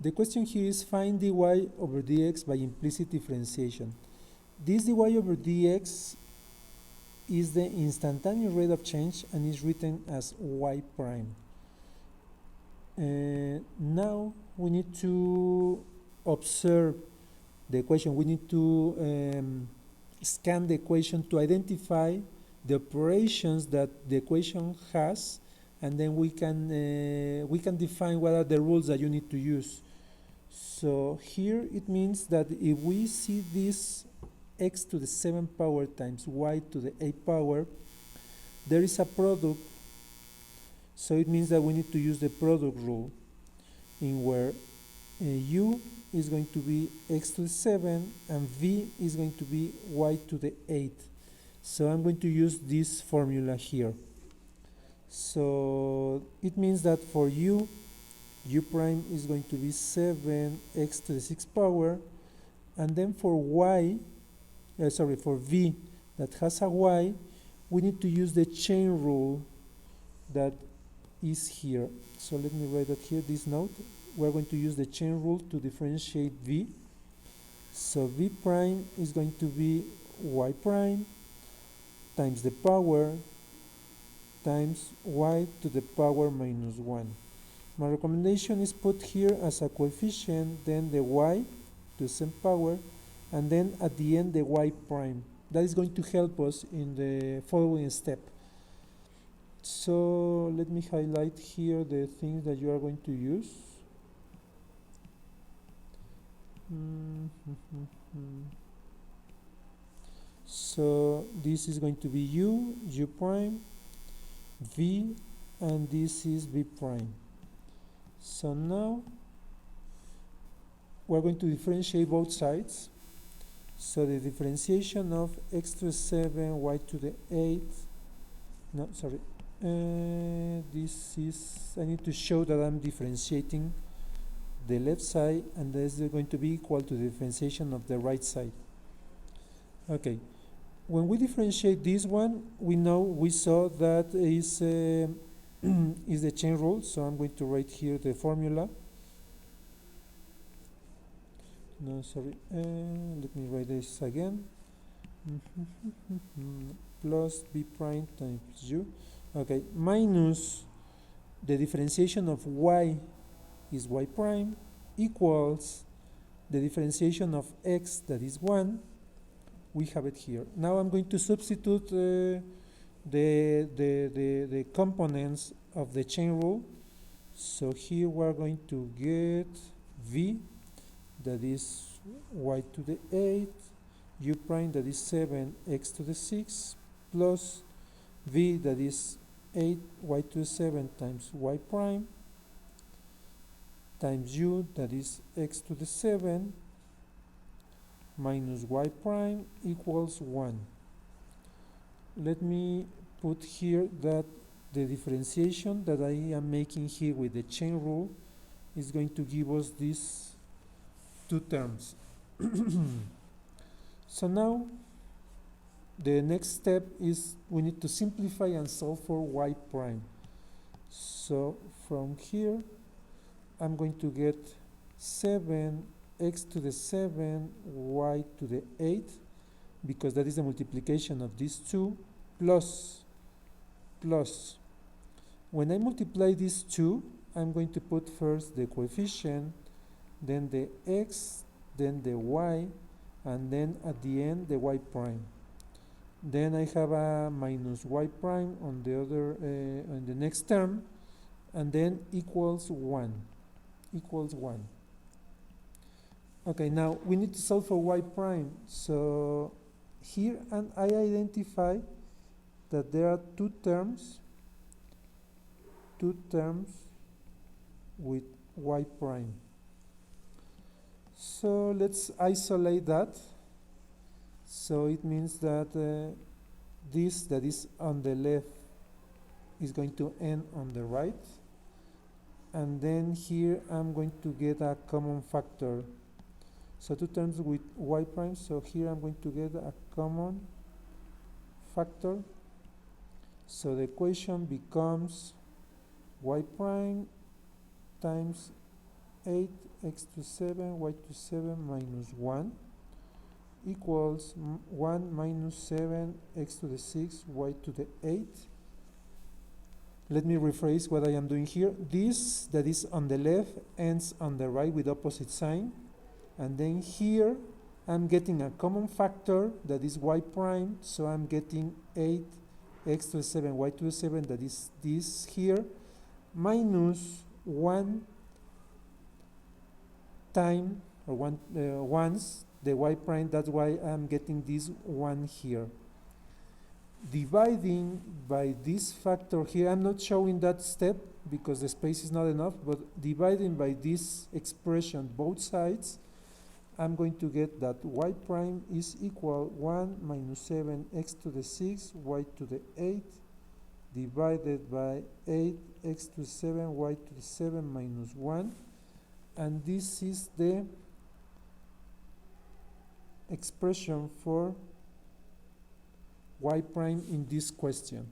The question here is find dy over dx by implicit differentiation. This dy over dx is the instantaneous rate of change and is written as y prime. Now we need to observe the equation. We need to scan the equation to identify the operations that the equation has, and then we can define what are the rules that you need to use. So here it means that if we see this x to the 7 power times y to the 8 power, there is a product, so it means that we need to use the product rule, in where u is going to be x to the 7 and v is going to be y to the 8. So I'm going to use this formula here. So it means that for u prime is going to be 7x to the 6 power, and then for for v that has a y, we need to use the chain rule that is here. So let me write that here, this note. We're going to use the chain rule to differentiate v. So v prime is going to be y prime times the power times y to the power minus 1. My recommendation is put here as a coefficient, then the y to some power, and then at the end the y prime. That is going to help us in the following step. So let me highlight here the things that you are going to use. So this is going to be u prime, v, and this is v prime. So now we're going to differentiate both sides. So the differentiation of x to the 7, y to the 8, no, sorry, this is, I need to show that I'm differentiating the left side, and this is going to be equal to the differentiation of the right side. Okay, when we differentiate this one, we saw that is the chain rule, so I'm going to write here the formula. No, sorry, let me write this again. Plus b prime times u. Okay, minus the differentiation of y is y prime equals the differentiation of x, that is 1. We have it here. Now I'm going to substitute the components of the chain rule. So here we're going to get v, that is y to the 8, u prime, that is 7x to the 6, plus v, that is 8 y to the 7 times y prime, times u, that is x to the 7, minus y prime equals 1. Let me put here that the differentiation that I am making here with the chain rule is going to give us these two terms. So now the next step is we need to simplify and solve for y prime. So from here I'm going to get 7x to the 7 y to the 8, because that is the multiplication of these two, plus when I multiply these two, I'm going to put first the coefficient, then the x, then the y, and then at the end the y prime. Then I have a minus y prime on the other on the next term, and then equals 1. Okay, now we need to solve for y prime. So here, and I identify that there are two terms with y prime. So let's isolate that. So it means that this that is on the left is going to end on the right, and then here I'm going to get a common factor. So two terms with y prime, so here I'm going to get a common factor. So the equation becomes y prime times 8x to 7 y to 7 minus 1 equals 1 minus 7 x to the 6 y to the 8. Let me rephrase what I am doing here. This that is on the left ends on the right with opposite sign, and then here I'm getting a common factor that is y prime, so I'm getting 8 x to the 7 y to the 7, that is this here, minus 1 time or one once the y prime. That's why I'm getting this 1 here. Dividing by this factor here, I'm not showing that step because the space is not enough, but dividing by this expression both sides, I'm going to get that y prime is equal 1 minus 7 x to the 6 y to the 8 divided by 8 x to the 7 y to the 7 minus 1, and this is the expression for y prime in this question.